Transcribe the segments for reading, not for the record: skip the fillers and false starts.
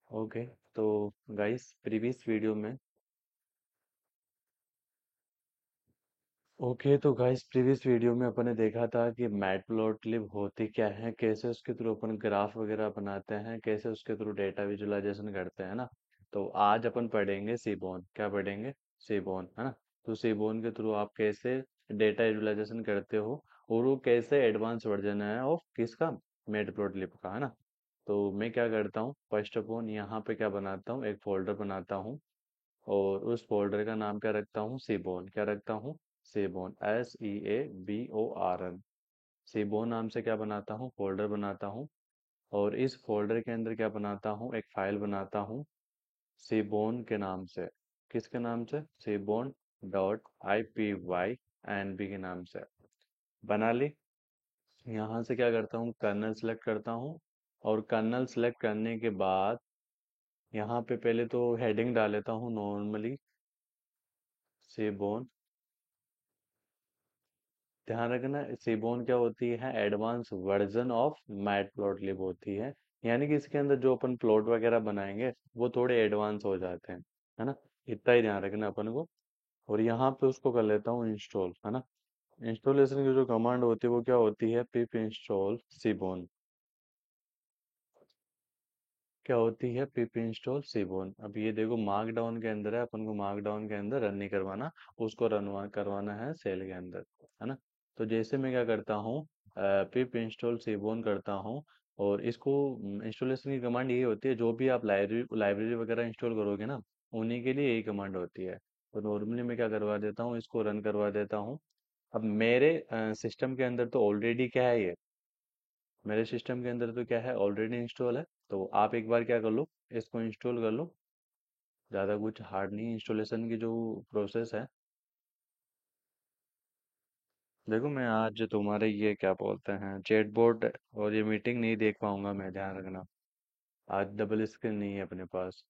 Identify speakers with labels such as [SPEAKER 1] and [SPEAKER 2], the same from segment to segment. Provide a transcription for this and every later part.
[SPEAKER 1] Okay. तो guys previous video में previous video में अपन ने देखा था कि मैटप्लॉटलिब होती क्या है, कैसे उसके थ्रू अपन ग्राफ वगैरह बनाते हैं, कैसे उसके थ्रू डेटा विजुअलाइजेशन करते हैं ना। तो आज अपन पढ़ेंगे सीबोन। क्या पढ़ेंगे? सीबोन, है ना। तो सीबोन के थ्रू आप कैसे डेटा विजुअलाइजेशन करते हो और वो कैसे एडवांस वर्जन है ऑफ किसका, मैटप्लॉटलिब का, है ना। तो मैं क्या करता हूँ, फर्स्ट ऑफ ऑल यहाँ पे क्या बनाता हूँ, एक फोल्डर बनाता हूँ और उस फोल्डर का नाम क्या रखता हूँ, सीबोन। क्या रखता हूँ? सीबोन, SEABORN। सीबोन नाम से क्या बनाता हूँ, फोल्डर बनाता हूँ। और इस फोल्डर के अंदर क्या बनाता हूँ, एक फाइल बनाता हूँ सीबोन के नाम से। किसके नाम से? सीबोन .IPY NB के नाम से बना ली। यहाँ से क्या करता हूँ, कर्नल सेलेक्ट करता हूँ। और कर्नल सेलेक्ट करने के बाद यहाँ पे पहले तो हेडिंग डाल लेता हूँ नॉर्मली, सीबोन। ध्यान रखना, सीबोन क्या होती है, एडवांस वर्जन ऑफ मैटप्लॉटलिब होती है। यानी कि इसके अंदर जो अपन प्लॉट वगैरह बनाएंगे वो थोड़े एडवांस हो जाते हैं, है ना। इतना ही ध्यान रखना अपन को। और यहाँ पे उसको कर लेता हूँ इंस्टॉल, है ना। इंस्टॉलेशन की जो कमांड होती है वो क्या होती है, पिप इंस्टॉल सीबोन। क्या होती है, पिप इंस्टॉल सीबोन। अब ये देखो मार्कडाउन के अंदर है, अपन को मार्कडाउन के अंदर रन नहीं करवाना, उसको रन करवाना है सेल के अंदर, है ना। तो जैसे मैं क्या करता हूँ, पिप इंस्टॉल सीबोन करता हूँ। और इसको इंस्टॉलेशन की कमांड यही होती है, जो भी आप लाइब्रेरी लाइब्रेरी वगैरह इंस्टॉल करोगे ना, उन्हीं के लिए यही कमांड होती है। तो नॉर्मली मैं क्या करवा देता हूँ, इसको रन करवा देता हूँ। अब मेरे सिस्टम के अंदर तो ऑलरेडी क्या है ये, मेरे सिस्टम के अंदर तो क्या है, ऑलरेडी इंस्टॉल है। तो आप एक बार क्या कर लो, इसको इंस्टॉल कर लो। ज़्यादा कुछ हार्ड नहीं, इंस्टॉलेशन की जो प्रोसेस है। देखो मैं आज तुम्हारे ये क्या बोलते हैं, चैटबॉट और ये मीटिंग नहीं देख पाऊंगा मैं, ध्यान रखना। आज डबल स्क्रीन नहीं है अपने पास।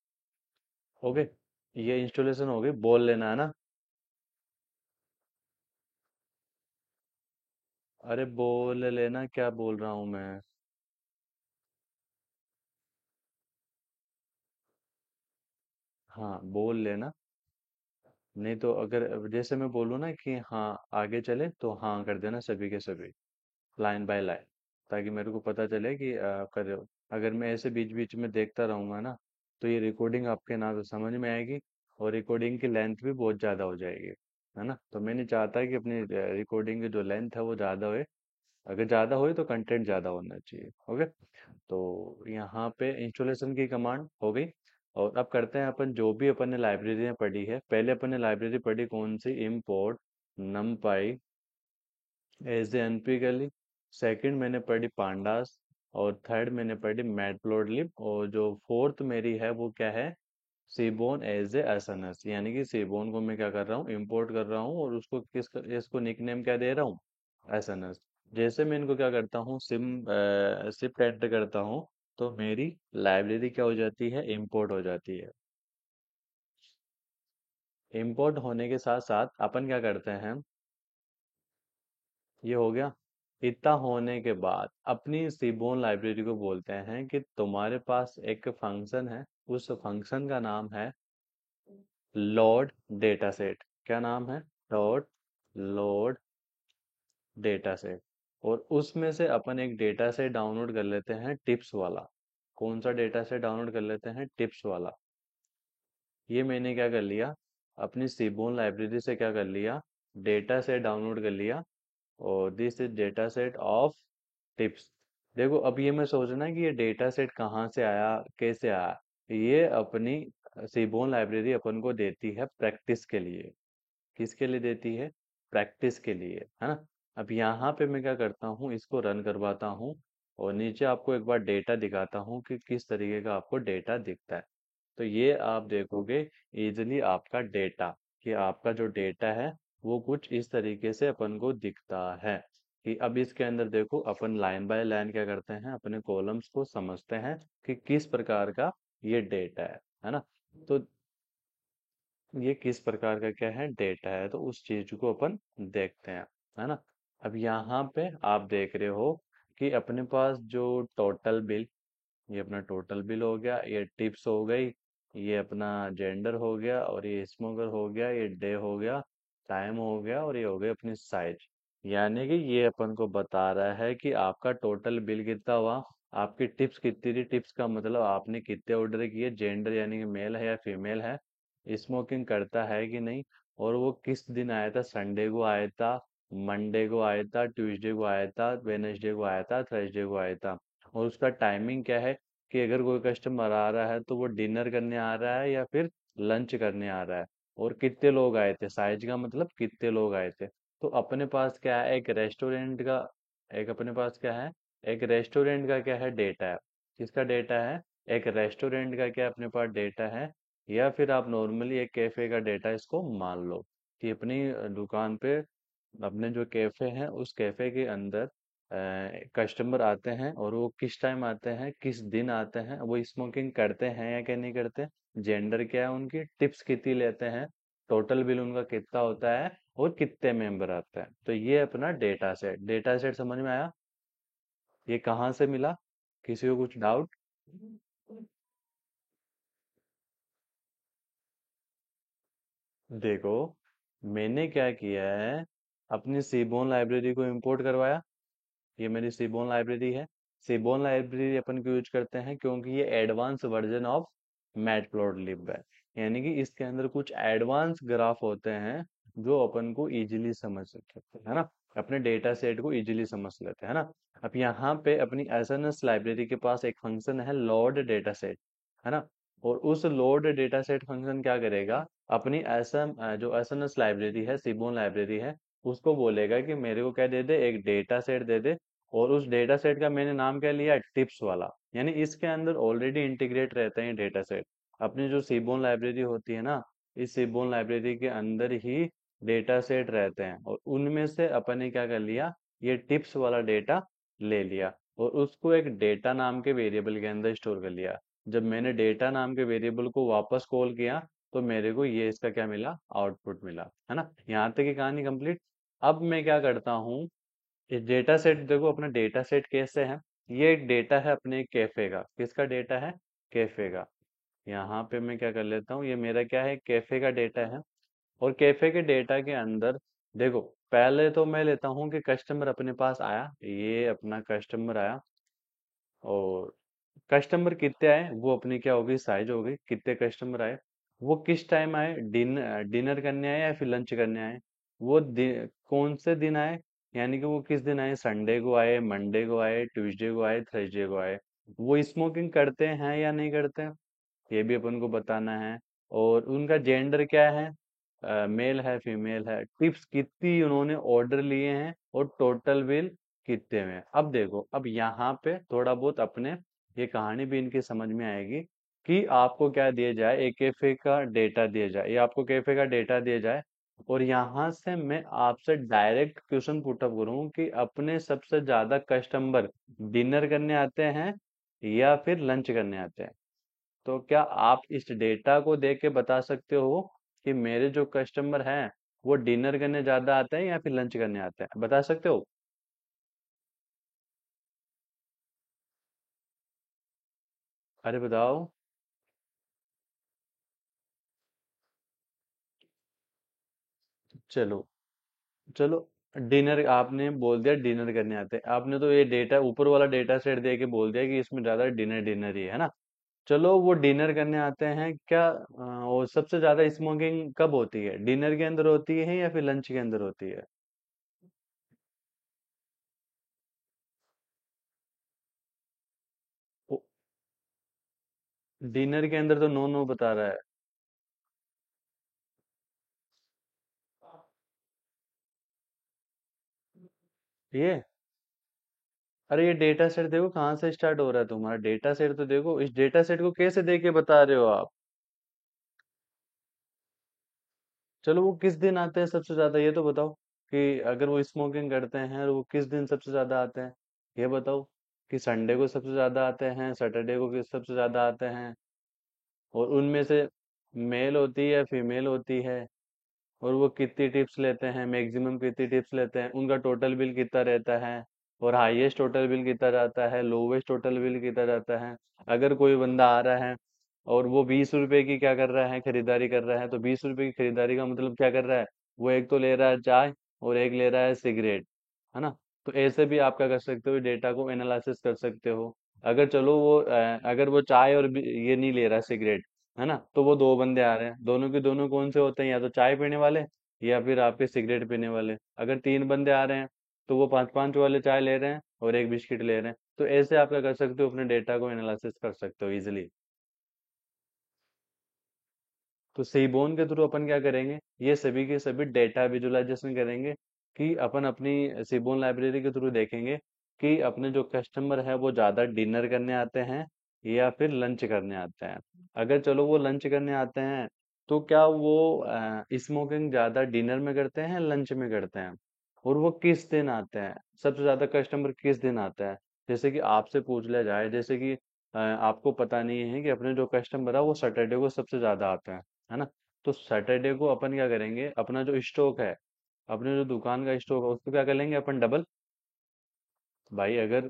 [SPEAKER 1] ओके। ये इंस्टॉलेशन हो गई, बोल लेना, है ना। अरे बोल लेना, क्या बोल रहा हूँ मैं। हाँ बोल लेना। नहीं तो अगर जैसे मैं बोलूँ ना कि हाँ आगे चले, तो हाँ कर देना सभी के सभी, लाइन बाय लाइन, ताकि मेरे को पता चले कि कर रहे हो। अगर मैं ऐसे बीच बीच में देखता रहूंगा ना, तो ये रिकॉर्डिंग आपके ना तो समझ में आएगी, और रिकॉर्डिंग की लेंथ भी बहुत ज़्यादा हो जाएगी, है ना। तो मैं नहीं चाहता कि अपनी रिकॉर्डिंग की जो लेंथ है वो ज़्यादा होए। अगर ज़्यादा होए तो कंटेंट ज़्यादा होना चाहिए। ओके। तो यहाँ पे इंस्टॉलेशन की कमांड हो गई। और अब करते हैं अपन, जो भी अपन ने लाइब्रेरियाँ पढ़ी है, पहले अपन ने लाइब्रेरी पढ़ी कौन सी, import NumPy as a np कर ली। सेकंड मैंने पढ़ी पांडास। और थर्ड मैंने पढ़ी मैटप्लॉटलिब। और जो फोर्थ मेरी है वो क्या है, सीबोन एज ए एसएनएस। यानी कि सीबोन को मैं क्या कर रहा हूँ, इंपोर्ट कर रहा हूँ, और उसको इसको निकनेम क्या दे रहा हूँ, एसएनएस। जैसे मैं इनको क्या करता हूँ, शिफ्ट एंटर करता हूँ, तो मेरी लाइब्रेरी क्या हो जाती है, इंपोर्ट हो जाती है। इंपोर्ट होने के साथ साथ अपन क्या करते हैं, ये हो गया। इतना होने के बाद अपनी सीबोन लाइब्रेरी को बोलते हैं कि तुम्हारे पास एक फंक्शन है, उस फंक्शन का नाम है लोड डेटा सेट। क्या नाम है? Dot load data set. और उसमें से अपन एक डेटा सेट डाउनलोड कर लेते हैं, टिप्स वाला। कौन सा डेटा सेट डाउनलोड कर लेते हैं, टिप्स वाला। ये मैंने क्या कर लिया, अपनी सीबोन लाइब्रेरी से क्या कर लिया, डेटा सेट डाउनलोड कर लिया। और this is data set of tips. देखो अब ये मैं सोचना कि ये डेटा सेट कहाँ से आया, कैसे आया। ये अपनी सीबोन लाइब्रेरी अपन को देती है प्रैक्टिस के लिए। किसके लिए देती है? प्रैक्टिस के लिए, है ना। अब यहाँ पे मैं क्या करता हूँ, इसको रन करवाता हूँ। और नीचे आपको एक बार डेटा दिखाता हूँ कि किस तरीके का आपको डेटा दिखता है। तो ये आप देखोगे इजिली आपका डेटा, कि आपका जो डेटा है वो कुछ इस तरीके से अपन को दिखता है। कि अब इसके अंदर देखो, अपन लाइन बाय लाइन क्या करते हैं, अपने कॉलम्स को समझते हैं कि किस प्रकार का ये डेटा है ना। तो ये किस प्रकार का क्या है, डेटा है, तो उस चीज को अपन देखते हैं, है ना। अब यहाँ पे आप देख रहे हो कि अपने पास जो टोटल बिल ये अपना टोटल बिल हो गया, ये टिप्स हो गई, ये अपना जेंडर हो गया, और ये स्मोकर हो गया, ये डे हो गया, टाइम हो गया, और ये हो गई अपनी साइज। यानी कि ये अपन को बता रहा है कि आपका टोटल बिल कितना हुआ, आपकी टिप्स कितनी थी। टिप्स का मतलब आपने कितने ऑर्डर किए, जेंडर यानी कि मेल है या फीमेल है, स्मोकिंग करता है कि नहीं, और वो किस दिन आया था, संडे को आया था, मंडे को आया था, ट्यूसडे को आया था, वेनेसडे को आया था, थर्सडे को आया था, और उसका टाइमिंग क्या है, कि अगर कोई कस्टमर आ रहा है तो वो डिनर करने आ रहा है या फिर लंच करने आ रहा है, और कितने लोग आए थे, साइज का मतलब कितने लोग आए थे। तो अपने पास क्या है, एक रेस्टोरेंट का, एक अपने पास क्या है, एक रेस्टोरेंट का क्या है, डेटा है। किसका डेटा है, एक रेस्टोरेंट का क्या अपने पास डेटा है, या फिर आप नॉर्मली एक कैफे का डेटा इसको मान लो, कि अपनी दुकान पे, अपने जो कैफे हैं उस कैफे के अंदर कस्टमर आते हैं, और वो किस टाइम आते हैं, किस दिन आते हैं, वो स्मोकिंग करते हैं या क्या नहीं करते, जेंडर क्या है उनकी, टिप्स कितनी लेते हैं, टोटल बिल उनका कितना होता है, और कितने मेंबर आते हैं। तो ये अपना डेटा सेट, डेटा सेट समझ में आया। ये कहाँ से मिला, किसी को कुछ डाउट। देखो, मैंने क्या किया है, अपनी सीबोन लाइब्रेरी को इंपोर्ट करवाया। ये मेरी सीबोन लाइब्रेरी है। सीबोन लाइब्रेरी अपन क्यों यूज करते हैं, क्योंकि ये एडवांस वर्जन ऑफ मैटप्लॉटलिब है। यानी कि इसके अंदर कुछ एडवांस ग्राफ होते हैं जो अपन को इजीली समझ सकते हैं, है ना, अपने डेटा सेट को इजीली समझ लेते हैं, है ना। अब यहाँ पे अपनी एसएनएस लाइब्रेरी के पास एक फंक्शन है लोड डेटा सेट, है ना। और उस लोड डेटा सेट फंक्शन क्या करेगा, अपनी जो एसएनएस लाइब्रेरी है, सीबोन लाइब्रेरी है, उसको बोलेगा कि मेरे को क्या दे दे, एक डेटा सेट दे दे। और उस डेटा सेट का मैंने नाम क्या लिया, टिप्स वाला। यानी इसके अंदर ऑलरेडी इंटीग्रेट रहते हैं डेटा सेट। अपनी जो सीबोन लाइब्रेरी होती है ना, इस सीबोन लाइब्रेरी के अंदर ही डेटा सेट रहते हैं, और उनमें से अपन ने क्या कर लिया, ये टिप्स वाला डेटा ले लिया, और उसको एक डेटा नाम के वेरिएबल के अंदर स्टोर कर लिया। जब मैंने डेटा नाम के वेरिएबल को वापस कॉल किया, तो मेरे को ये इसका क्या मिला, आउटपुट मिला, है ना। यहाँ तक की कहानी कंप्लीट। अब मैं क्या करता हूँ, ये डेटा सेट देखो, अपना डेटा सेट कैसे है, ये एक डेटा है अपने कैफे का। किसका डेटा है, कैफे का। यहाँ पे मैं क्या कर लेता हूँ, ये मेरा क्या है, कैफे का डेटा है। और कैफे के डेटा के अंदर देखो, पहले तो मैं लेता हूँ कि कस्टमर अपने पास आया, ये अपना कस्टमर आया, और कस्टमर कितने आए वो अपनी क्या होगी, साइज हो गई, कितने कस्टमर आए, वो किस टाइम आए, डिनर करने आए या फिर लंच करने आए, वो कौन से दिन आए, यानी कि वो किस दिन आए, संडे को आए, मंडे को आए, ट्यूसडे को आए, थर्सडे को आए, वो स्मोकिंग करते हैं या नहीं करते हैं, ये भी अपन को बताना है। और उनका जेंडर क्या है, मेल है फीमेल है, टिप्स कितनी उन्होंने ऑर्डर लिए हैं, और टोटल बिल कितने में। अब देखो, अब यहाँ पे थोड़ा बहुत अपने ये कहानी भी इनकी समझ में आएगी, कि आपको क्या दिया जाए, एक कैफे का डेटा दिया जाए, ये आपको कैफे का डेटा दिया जाए, और यहाँ से मैं आपसे डायरेक्ट क्वेश्चन पुटअप करूँ कि अपने सबसे ज्यादा कस्टमर डिनर करने आते हैं या फिर लंच करने आते हैं। तो क्या आप इस डेटा को देख के बता सकते हो कि मेरे जो कस्टमर हैं वो डिनर करने ज्यादा आते हैं या फिर लंच करने आते हैं, बता सकते हो। अरे बताओ। चलो, चलो, डिनर आपने बोल दिया, डिनर करने आते हैं, आपने तो ये डेटा ऊपर वाला डेटा सेट दे के बोल दिया कि इसमें ज्यादा डिनर डिनर ही है ना। चलो, वो डिनर करने आते हैं क्या, वो सबसे ज्यादा स्मोकिंग कब होती है, डिनर के अंदर होती है या फिर लंच के अंदर होती है। डिनर के अंदर तो नो नो बता रहा है। ये, अरे ये डेटा सेट देखो कहाँ से स्टार्ट हो रहा है, तुम्हारा डेटा सेट तो देखो, इस डेटा सेट को कैसे देख के बता रहे हो आप। चलो, वो किस दिन आते हैं सबसे ज्यादा, ये तो बताओ, कि अगर वो स्मोकिंग करते हैं और वो किस दिन सबसे ज्यादा आते हैं, ये बताओ, कि संडे को सबसे ज्यादा आते हैं, सैटरडे को किस सबसे ज्यादा आते हैं, और उनमें से मेल होती है या फीमेल होती है, और वो कितनी टिप्स लेते हैं, मैक्सिमम कितनी टिप्स लेते हैं, उनका टोटल बिल कितना रहता है, और हाईएस्ट टोटल बिल कितना जाता है, लोवेस्ट टोटल बिल कितना जाता है। अगर कोई बंदा आ रहा है और वो 20 रुपए की क्या कर रहा है, खरीदारी कर रहा है, तो 20 रुपए की खरीदारी का मतलब क्या कर रहा है, वो एक तो ले रहा है चाय और एक ले रहा है सिगरेट, है ना। तो ऐसे भी आप क्या कर सकते हो, डेटा को एनालिसिस कर सकते हो। अगर चलो वो अगर वो चाय और ये नहीं ले रहा है सिगरेट, है ना, तो वो दो बंदे आ रहे हैं, दोनों के दोनों कौन से होते हैं, या तो चाय पीने वाले या फिर आपके सिगरेट पीने वाले। अगर तीन बंदे आ रहे हैं तो वो पांच पांच वाले चाय ले रहे हैं और एक बिस्किट ले रहे हैं। तो ऐसे आप क्या कर सकते हो, अपने डेटा को एनालिसिस कर सकते हो इजिली। तो सीबोन के थ्रू अपन क्या करेंगे, ये सभी के सभी डेटा विजुअलाइजेशन करेंगे कि अपन अपनी सीबोन लाइब्रेरी के थ्रू देखेंगे कि अपने जो कस्टमर है वो ज्यादा डिनर करने आते हैं या फिर लंच करने आते हैं। अगर चलो वो लंच करने आते हैं, तो क्या वो स्मोकिंग ज्यादा डिनर में करते हैं लंच में करते हैं, और वो किस दिन आते हैं, सबसे ज्यादा कस्टमर किस दिन आता है। जैसे कि आपसे पूछ लिया जाए, जैसे कि आपको पता नहीं है कि अपने जो कस्टमर है वो सैटरडे को सबसे ज्यादा आते हैं, है ना। तो सैटरडे को अपन क्या करेंगे, अपना जो स्टॉक है, अपने जो दुकान का स्टॉक है, उसको क्या कर लेंगे अपन, डबल। भाई अगर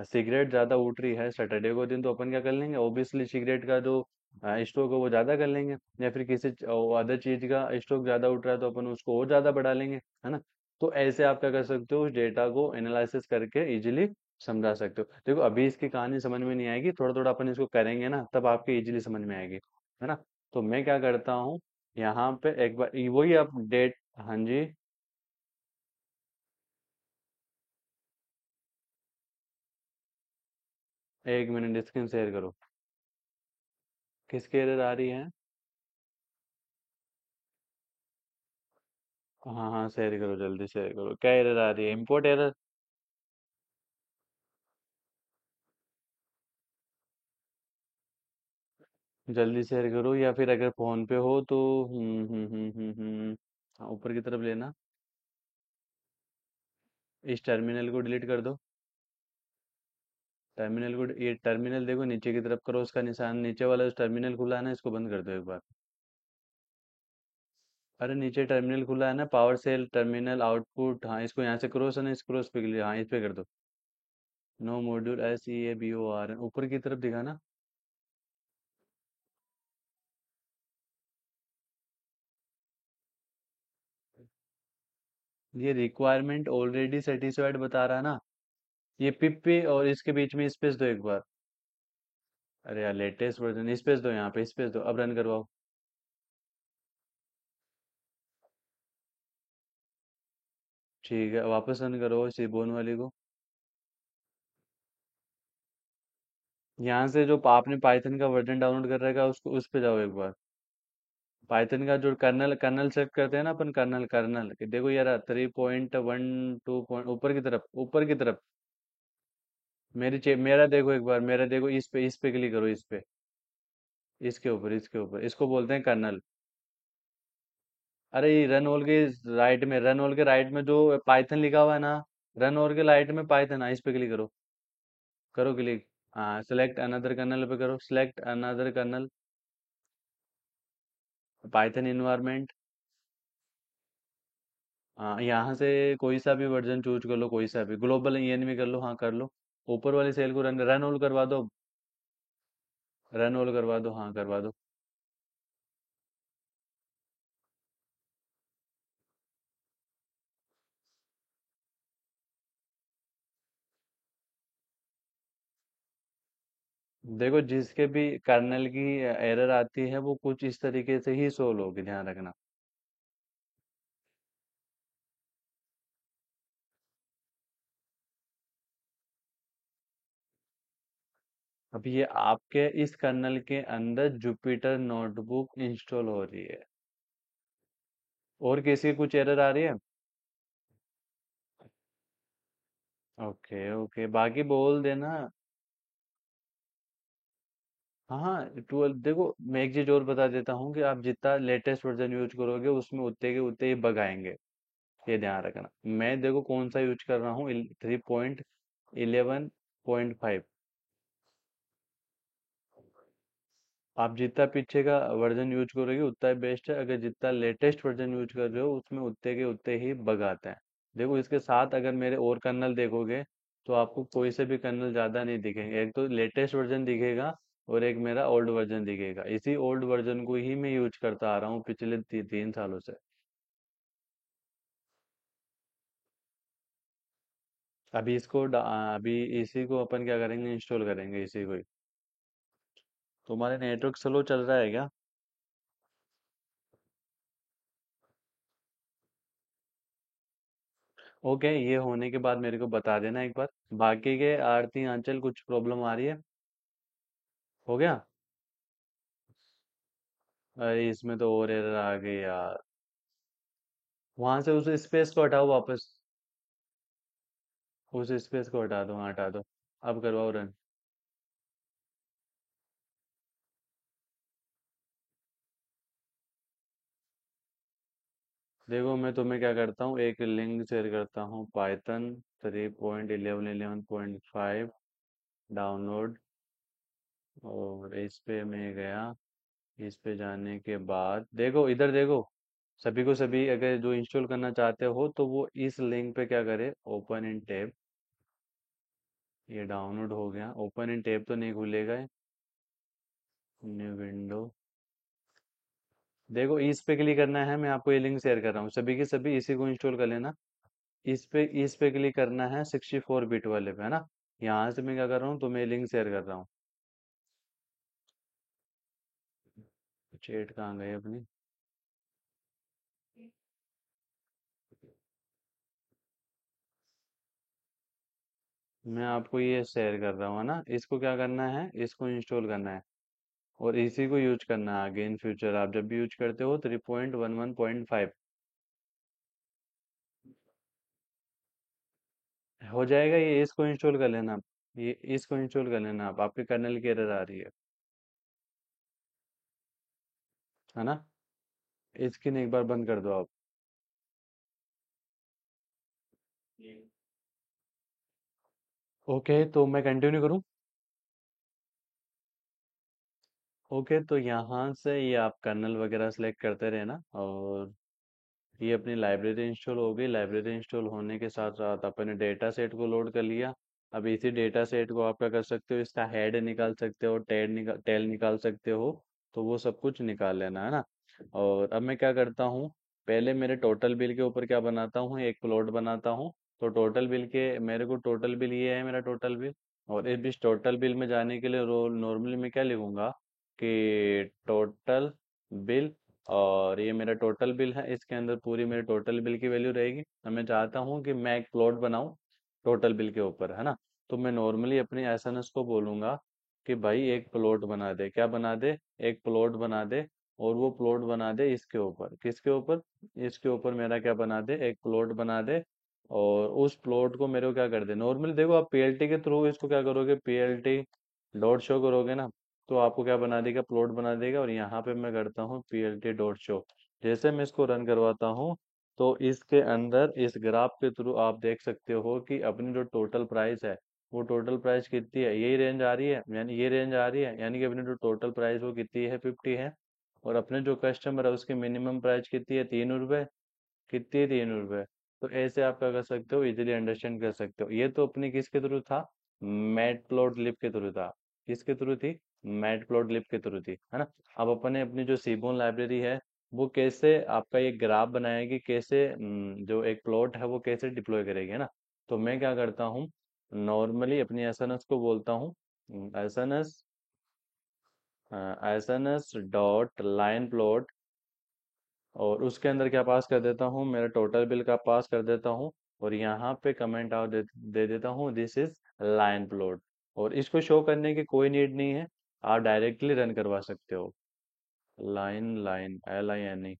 [SPEAKER 1] सिगरेट ज्यादा उठ रही है सैटरडे को दिन, तो अपन क्या कर लेंगे, ओब्वियसली सिगरेट का जो स्टॉक है वो ज्यादा कर लेंगे। या फिर किसी अदर चीज का स्टॉक ज्यादा उठ रहा है तो अपन उसको और ज्यादा बढ़ा लेंगे, है ना। तो ऐसे आप क्या कर सकते हो, उस डेटा को एनालिसिस करके इजीली समझा सकते हो। देखो अभी इसकी कहानी समझ में नहीं आएगी, थोड़ा थोड़ा अपन इसको करेंगे ना, तब आपके इजीली समझ में आएगी, है ना। तो मैं क्या करता हूँ, यहाँ पे एक बार वही आप डेट। हाँ जी। 1 मिनट, स्क्रीन शेयर करो। किसकी एरर आ रही है? हाँ हाँ, शेयर करो, जल्दी शेयर करो, क्या एरर आ रही है, इंपोर्ट एरर? जल्दी शेयर करो, या फिर अगर फोन पे हो तो हाँ, ऊपर की तरफ लेना। इस टर्मिनल को डिलीट कर दो। टर्मिनल को, ये टर्मिनल देखो नीचे की तरफ करो, उसका निशान नीचे वाला जो टर्मिनल खुला है ना, इसको बंद कर दो एक बार। अरे नीचे टर्मिनल खुला है ना, पावर सेल टर्मिनल आउटपुट, हाँ इसको यहाँ से क्रॉस है ना, इस क्रॉस पे क्लिक, हाँ इस पे कर दो। नो मॉड्यूल SEABOR ऊपर की तरफ दिखा ना। ये रिक्वायरमेंट ऑलरेडी सेटिस्फाइड बता रहा है ना। ये पिप पे और इसके बीच में स्पेस दो एक बार। अरे यार, लेटेस्ट वर्जन स्पेस दो, यहाँ पे स्पेस दो, अब रन करवाओ। ठीक है, वापस रन करो इसी बोन वाली को। यहाँ से जो आपने पाइथन का वर्जन डाउनलोड कर रखा है उसको, उस पे जाओ एक बार। पाइथन का जो कर्नल कर्नल सेट करते हैं ना अपन, कर्नल कर्नल कि देखो यार, 3.12 ऊपर की तरफ, ऊपर की तरफ। मेरा देखो एक बार, मेरा देखो, इस पे क्लिक करो, इस पे, इसके ऊपर, इसको बोलते हैं कर्नल। अरे रन होल के राइट में, रन होल के राइट में जो पाइथन लिखा हुआ है ना, रन होल के राइट में पाइथन, इस पे क्लिक करो। करो क्लिक। हाँ, सेलेक्ट अनदर कर्नल पे करो, select another kernel, python environment. हाँ, यहाँ से कोई सा भी वर्जन चूज कर लो, कोई सा भी, ग्लोबल ENV कर लो, हाँ कर लो। ऊपर वाली सेल को रन रन होल करवा दो। रन होल करवा दो, हाँ करवा दो। देखो जिसके भी कर्नल की एरर आती है वो कुछ इस तरीके से ही सोल्व होगी, ध्यान रखना। अब ये आपके इस कर्नल के अंदर जुपिटर नोटबुक इंस्टॉल हो रही है। और किसी की कुछ एरर आ रही है? ओके ओके, बाकी बोल देना। हाँ हाँ, 12 देखो, मैं एक चीज और बता देता हूँ कि आप जितना लेटेस्ट वर्जन यूज करोगे उसमें उतने के उतने ही बग आएंगे। ये ध्यान रखना। मैं देखो कौन सा यूज कर रहा हूँ, 3.11.5। आप जितना पीछे का वर्जन यूज करोगे उतना ही बेस्ट है, अगर जितना लेटेस्ट वर्जन यूज कर रहे हो उसमें उतने के उतने ही बग आते हैं। देखो इसके साथ अगर मेरे और कर्नल देखोगे, तो आपको कोई से भी कर्नल ज़्यादा नहीं दिखेंगे, एक तो लेटेस्ट वर्जन दिखेगा और एक मेरा ओल्ड वर्जन दिखेगा। इसी ओल्ड वर्जन को ही मैं यूज करता आ रहा हूँ पिछले 3 सालों से। अभी इसी को अपन क्या करेंगे, इंस्टॉल करेंगे इसी को ही। तुम्हारे नेटवर्क स्लो चल रहा है क्या? ओके, ये होने के बाद मेरे को बता देना एक बार। बाकी के आरती आंचल कुछ प्रॉब्लम आ रही है? हो गया? अरे इसमें तो और एरर आ गई यार। वहां से उस स्पेस को हटाओ वापस। उस स्पेस को हटा दो, हाँ हटा दो। अब करवाओ रन। देखो मैं तुम्हें क्या करता हूँ, एक लिंक शेयर करता हूँ, पाइथन 3.11 11.5 डाउनलोड। और इस पे मैं गया। इस पे जाने के बाद देखो, इधर देखो। सभी को सभी अगर जो इंस्टॉल करना चाहते हो तो वो इस लिंक पे क्या करे, ओपन इन टैब। ये डाउनलोड हो गया, ओपन इन टैब तो नहीं खुलेगा। New window. देखो इस पे क्लिक करना है, मैं आपको ये लिंक शेयर कर रहा हूँ, सभी के सभी इसी को इंस्टॉल कर लेना। इस पे क्लिक करना है 64 बिट वाले पे, है ना। यहाँ से मैं क्या कर रहा हूँ, तो मैं लिंक शेयर कर रहा हूँ। चैट कहाँ गई अपनी? मैं आपको ये शेयर कर रहा हूँ, है ना। इसको क्या करना है, इसको इंस्टॉल करना है। और इसी को यूज करना है आगे इन फ्यूचर, आप जब भी यूज करते हो 3.11.5। हो जाएगा ये, इसको इंस्टॉल कर लेना आप। ये इसको इंस्टॉल कर लेना आप, आपके कर्नल की एरर आ रही है ना। इसकी एक बार बंद कर दो आप। ओके, तो मैं कंटिन्यू करूँ? ओके, तो यहाँ से ये आप कर्नल वगैरह सेलेक्ट करते रहे ना। और ये अपनी लाइब्रेरी इंस्टॉल हो गई, लाइब्रेरी इंस्टॉल होने के साथ साथ अपने डेटा सेट को लोड कर लिया। अब इसी डेटा सेट को आप क्या कर सकते हो, इसका हेड निकाल सकते हो, टेल निकाल सकते हो। तो वो सब कुछ निकाल लेना, है ना। और अब मैं क्या करता हूँ, पहले मेरे टोटल बिल के ऊपर क्या बनाता हूँ, एक प्लॉट बनाता हूँ। तो टोटल बिल के मेरे को टोटल बिल ये है मेरा टोटल बिल। और इस बीच टोटल बिल में जाने के लिए रोल नॉर्मली मैं क्या लिखूंगा कि टोटल बिल। और ये मेरा टोटल बिल है, इसके अंदर पूरी मेरे टोटल बिल की वैल्यू रहेगी। अब मैं चाहता हूँ कि मैं एक प्लॉट बनाऊं टोटल बिल के ऊपर, है ना। तो मैं नॉर्मली अपनी एसएनएस को बोलूंगा कि भाई एक प्लॉट बना दे, क्या बना दे, एक प्लॉट बना दे। और वो प्लॉट बना दे इसके ऊपर, किसके ऊपर, इसके ऊपर मेरा क्या बना दे, एक प्लॉट बना दे। और उस प्लॉट को मेरे को क्या कर दे, नॉर्मली देखो आप पीएलटी के थ्रू इसको क्या करोगे, पीएलटी डॉट शो करोगे ना। तो आपको क्या बना देगा, प्लॉट बना देगा। और यहाँ पे मैं करता हूँ पीएलटी डॉट शो। जैसे मैं इसको रन करवाता हूँ, तो इसके अंदर इस ग्राफ के थ्रू आप देख सकते हो कि अपनी जो टोटल प्राइस है, वो टोटल प्राइस कितनी है, यही रेंज आ रही है, यानी ये रेंज आ रही है, यानी कि अपनी जो टोटल प्राइस वो कितनी है, 50 है। और अपने जो कस्टमर है उसकी मिनिमम प्राइस कितनी है, 3 रुपए। कितनी, 3 रुपए। तो ऐसे आप क्या कर सकते हो, इजीली अंडरस्टैंड कर सकते हो। ये तो अपनी किसके थ्रू था, मैट प्लॉट लिब के थ्रू था। किसके थ्रू थी, मैट प्लॉट लिब के थ्रू थी, है ना। अब अपने अपनी जो सीबोन लाइब्रेरी है, वो कैसे आपका एक ग्राफ बनाएगी, कैसे जो एक प्लॉट है वो कैसे डिप्लॉय करेगी, है ना। तो मैं क्या करता हूँ, नॉर्मली अपनी एसएनएस को बोलता हूँ, SNS SNS dot line plot. और उसके अंदर क्या पास कर देता हूँ, मेरा टोटल बिल का पास कर देता हूँ। और यहाँ पे कमेंट आउट दे देता हूँ, दिस इज लाइन प्लॉट। और इसको शो करने की कोई नीड नहीं है, आप डायरेक्टली रन करवा सकते हो। Line line LINE,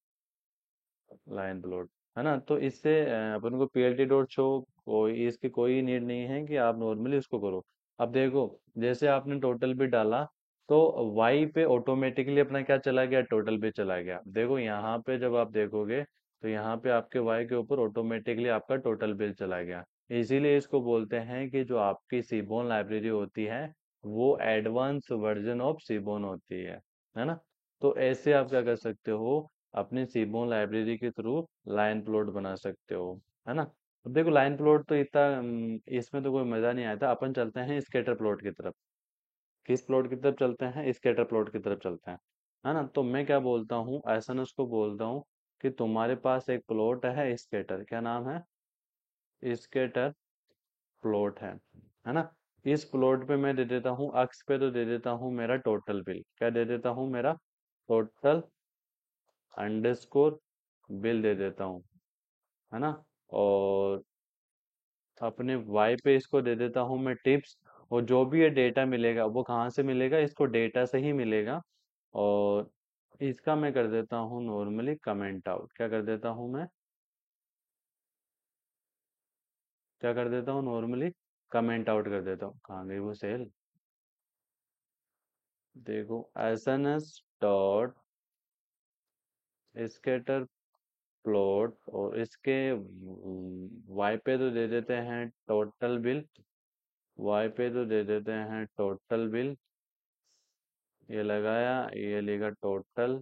[SPEAKER 1] line plot, है ना। तो इससे अपन को पीएलटी डॉट शो, कोई इसकी कोई नीड नहीं है कि आप नॉर्मली उसको करो। अब देखो, जैसे आपने टोटल भी डाला, तो वाई पे ऑटोमेटिकली अपना क्या चला गया, टोटल भी चला गया। देखो यहाँ पे जब आप देखोगे, तो यहाँ पे आपके वाई के ऊपर ऑटोमेटिकली आपका टोटल बिल चला गया। इसीलिए इसको बोलते हैं कि जो आपकी सीबोन लाइब्रेरी होती है, वो एडवांस वर्जन ऑफ सीबोन होती है ना। तो ऐसे आप क्या कर सकते हो, अपनी सीबोन लाइब्रेरी के थ्रू लाइन प्लॉट बना सकते हो, है ना। अब देखो लाइन प्लॉट तो इतना इसमें तो कोई मजा नहीं आया था, अपन चलते हैं स्केटर प्लॉट की तरफ। किस प्लॉट की तरफ चलते हैं? स्केटर प्लॉट की तरफ चलते हैं, है ना। तो मैं क्या बोलता हूँ, ऐसा ना उसको बोलता हूँ कि तुम्हारे पास एक प्लॉट है स्केटर, क्या नाम है? स्केटर प्लॉट है ना। इस प्लॉट पे मैं दे देता हूँ अक्स पे, तो दे देता हूँ मेरा टोटल बिल। क्या दे देता हूँ? मेरा टोटल अंडरस्कोर बिल दे देता हूँ, है ना। और अपने वाई पे इसको दे देता हूँ मैं टिप्स। और जो भी ये डेटा मिलेगा वो कहाँ से मिलेगा? इसको डेटा से ही मिलेगा। और इसका मैं कर देता हूँ नॉर्मली कमेंट आउट। क्या कर देता हूँ मैं? क्या कर देता हूँ नॉर्मली? कमेंट आउट कर देता हूँ। कहाँ गई वो सेल? देखो, S N S dot scatter plot, और इसके वाई पे तो दे देते हैं टोटल बिल। वाई पे तो दे देते हैं टोटल बिल। ये लगाया, ये लिखा टोटल,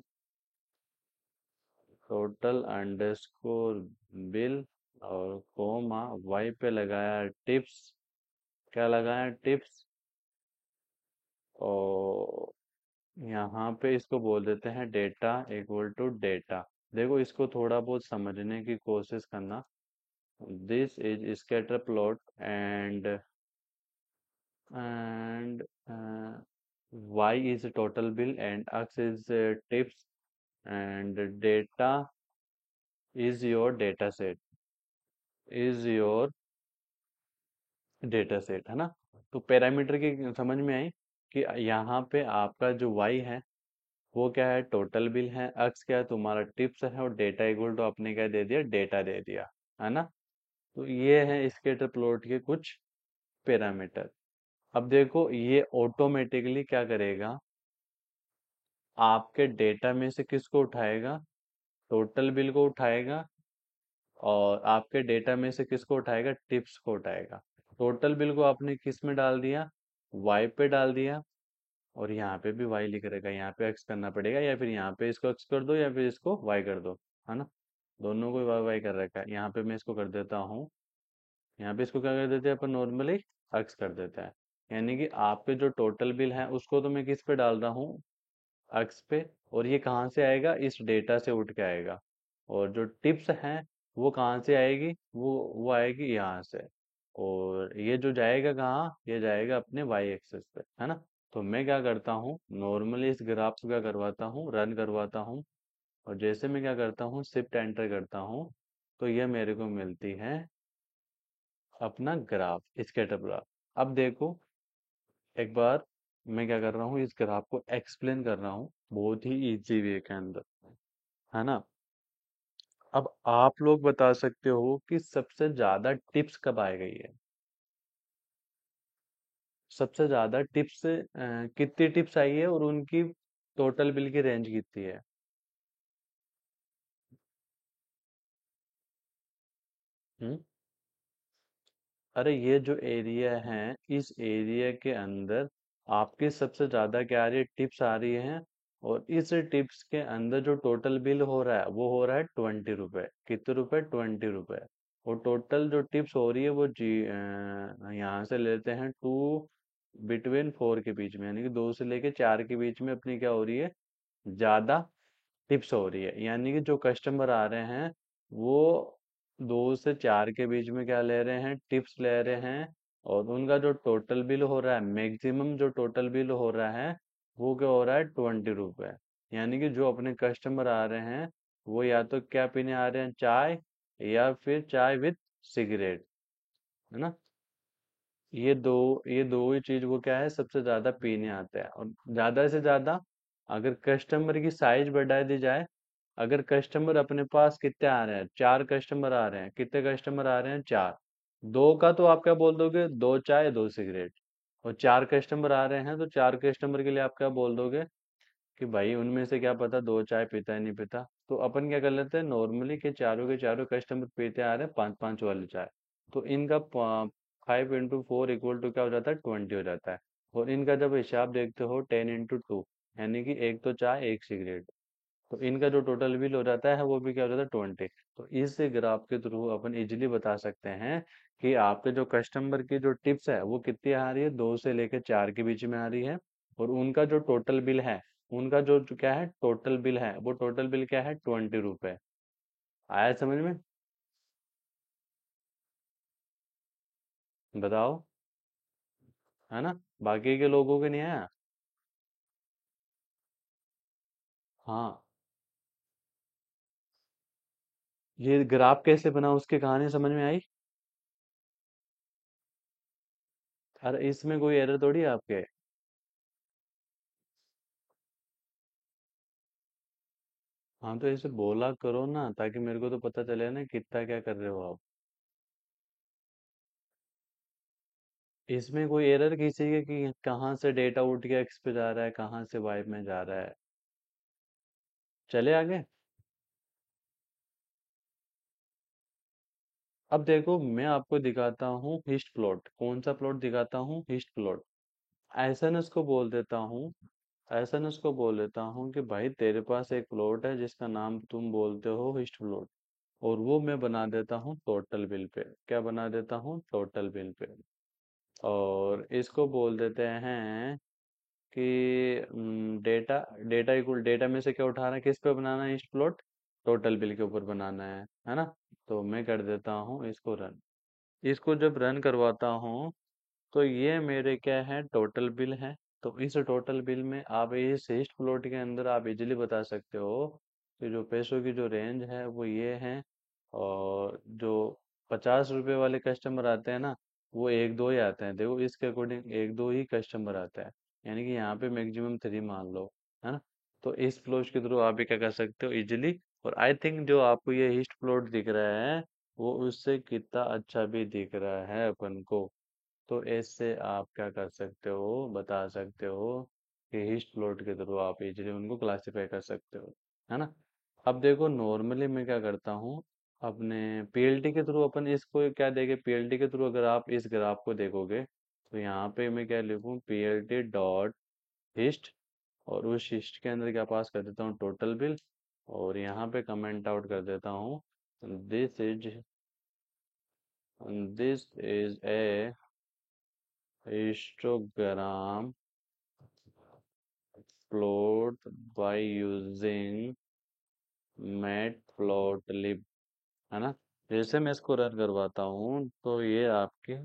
[SPEAKER 1] टोटल अंडरस्कोर बिल, और कोमा वाई पे लगाया टिप्स। क्या लगाया? टिप्स। और यहाँ पे इसको बोल देते हैं डेटा इक्वल टू डेटा। देखो, इसको थोड़ा बहुत समझने की कोशिश करना। This is scatter plot and y is total bill and x is tips and data is your data set, is your data set, है ना। तो पैरामीटर की समझ में आई कि यहाँ पे आपका जो y है वो क्या है? टोटल बिल है। x क्या है? तुम्हारा टिप्स है। और डेटा इक्वल टू आपने क्या दे दिया? डेटा दे दिया, है ना। तो ये है स्केटर प्लॉट के कुछ पैरामीटर। अब देखो, ये ऑटोमेटिकली क्या करेगा? आपके डेटा में से किसको उठाएगा? टोटल बिल को उठाएगा। और आपके डेटा में से किसको उठाएगा? टिप्स को उठाएगा। टोटल बिल को आपने किस में डाल दिया? वाई पे डाल दिया। और यहाँ पे भी वाई लिख रहेगा, यहाँ पे एक्स करना पड़ेगा, या फिर यहाँ पे इसको एक्स कर दो या फिर इसको वाई कर दो, है ना। दोनों को वाई वाई कर रखा है। यहाँ पे मैं इसको कर देता हूँ, यहाँ पे इसको क्या कर देते हैं अपन नॉर्मली? एक्स कर देता है। यानी कि आपके जो टोटल बिल है उसको तो मैं किस पे डाल रहा हूँ? एक्स पे। और ये कहाँ से आएगा? इस डेटा से उठ के आएगा। और जो टिप्स हैं वो कहाँ से आएगी? वो आएगी यहाँ से। और ये जो जाएगा कहाँ? ये जाएगा अपने वाई एक्सेस पे, है ना। तो मैं क्या करता हूँ नॉर्मली, इस ग्राफ को क्या करवाता हूँ? रन करवाता हूँ। और जैसे मैं क्या करता हूँ शिफ्ट एंटर करता हूँ, तो ये मेरे को मिलती है अपना ग्राफ, स्कैटर ग्राफ। अब देखो, एक बार मैं क्या कर रहा हूँ, इस ग्राफ को एक्सप्लेन कर रहा हूँ बहुत ही इजी वे के अंदर, है ना। अब आप लोग बता सकते हो कि सबसे ज्यादा टिप्स कब आए गई है? सबसे ज्यादा टिप्स कितनी टिप्स आई है और उनकी टोटल बिल की रेंज कितनी है? हम्म। अरे, ये जो एरिया है, इस एरिया के अंदर आपकी सबसे ज्यादा क्या आ रही है? टिप्स आ रही है। और इस टिप्स के अंदर जो टोटल बिल हो रहा है वो हो रहा है 20 रुपए। कितने रुपए? 20 रुपए। और टोटल जो टिप्स हो रही है वो यहाँ से लेते हैं टू बिटवीन 4 के बीच में, यानी कि 2 से लेके 4 के बीच में अपनी क्या हो रही है? ज्यादा टिप्स हो रही है। यानी कि जो कस्टमर आ रहे हैं वो 2 से 4 के बीच में क्या ले रहे हैं? टिप्स ले रहे हैं। और उनका जो टोटल बिल हो रहा है, मैक्सिमम जो टोटल बिल हो रहा है वो क्या हो रहा है? 20 रुपए। यानी कि जो अपने कस्टमर आ रहे हैं वो या तो क्या पीने आ रहे हैं? चाय, या फिर चाय विथ सिगरेट, है ना। ये दो ही चीज वो क्या है? सबसे ज्यादा पीने आते हैं। और ज्यादा से ज्यादा अगर कस्टमर की साइज बढ़ा दी जाए, अगर कस्टमर अपने पास कितने आ रहे हैं? 4 कस्टमर आ रहे हैं। कितने कस्टमर आ रहे हैं? 4। दो का तो आप क्या बोल दोगे? 2 चाय 2 सिगरेट। और 4 कस्टमर आ रहे हैं तो 4 कस्टमर के लिए आप क्या बोल दोगे? कि भाई उनमें से क्या पता 2 चाय पीता है नहीं पीता। तो अपन क्या कर लेते हैं नॉर्मली, के चारों कस्टमर पीते आ रहे हैं 5-5 वाली चाय। तो इनका 5 इंटू 4 इक्वल टू क्या हो जाता है? 20 हो जाता है। और इनका जब हिसाब देखते हो 10 इंटू 2, यानी कि एक तो चाय एक सिगरेट। तो इनका जो टोटल बिल हो जाता है वो भी क्या हो जाता है 20। तो इस ग्राफ के थ्रू अपन इजीली बता सकते हैं कि आपके जो कस्टमर की जो टिप्स है वो कितनी आ रही है, 2 से लेकर 4 के बीच में आ रही है। और उनका जो टोटल बिल है, उनका जो क्या है टोटल बिल है, वो टोटल बिल क्या है 20 रुपए। आया समझ में? बताओ। है ना? बाकी के लोगों के नहीं आया। हाँ। ये ग्राफ कैसे बना उसकी कहानी समझ में आई? अरे इसमें कोई एरर थोड़ी है आपके। हाँ तो ऐसे बोला करो ना, ताकि मेरे को तो पता चले ना कितना क्या कर रहे हो आप। इसमें कोई एरर किसी के कि कहाँ से डेटा उठ के एक्स पे जा रहा है, कहाँ से वाई में जा रहा है। चले आगे। अब देखो मैं आपको दिखाता हूँ हिस्ट प्लॉट। कौन सा प्लॉट दिखाता हूँ? Hist plot. एसएनएस को बोल देता हूँ। एसएनएस को बोल देता हूँ कि भाई तेरे पास एक प्लॉट है जिसका नाम तुम बोलते हो हिस्ट प्लॉट। और वो मैं बना देता हूँ टोटल बिल पे। क्या बना देता हूँ? Total bill pay. और इसको बोल देते हैं कि डेटा। डेटा इक्वल डेटा में से क्या उठाना है, किस पे बनाना है इस प्लॉट? टोटल बिल के ऊपर बनाना है ना? तो मैं कर देता हूँ इसको रन। इसको जब रन करवाता हूँ तो ये मेरे क्या है टोटल बिल है। तो इस टोटल बिल में आप इस ईस्ट प्लॉट के अंदर आप इजीली बता सकते हो कि जो पैसों की जो रेंज है वो ये है। और जो 50 रुपए वाले कस्टमर आते हैं ना, वो एक दो ही आते हैं। देखो इसके अकॉर्डिंग एक दो ही कस्टमर आता है, यानी कि यहाँ पे मैक्सिमम 3 मान लो। है ना? तो इस प्लॉट के थ्रू आप भी क्या कर सकते हो इजीली। और आई थिंक जो आपको ये ईस्ट प्लॉट दिख रहा है वो उससे कितना अच्छा भी दिख रहा है अपन को। तो इससे आप क्या कर सकते हो, बता सकते हो कि हिस्ट प्लॉट के थ्रू आप इजीली उनको क्लासिफाई कर सकते हो। है ना? अब देखो नॉर्मली मैं क्या करता हूँ, अपने पीएलटी के थ्रू अपन इसको क्या देंगे, पीएलटी के थ्रू अगर आप इस ग्राफ को देखोगे तो यहाँ पे मैं क्या लिखूँ, पीएलटी डॉट हिस्ट। और उस हिस्ट के अंदर क्या पास कर देता हूँ टोटल बिल। और यहाँ पे कमेंट आउट कर देता हूँ this is this is a histogram plot by using matplotlib। है ना? जैसे मैं इसको रन करवाता हूँ तो ये आपके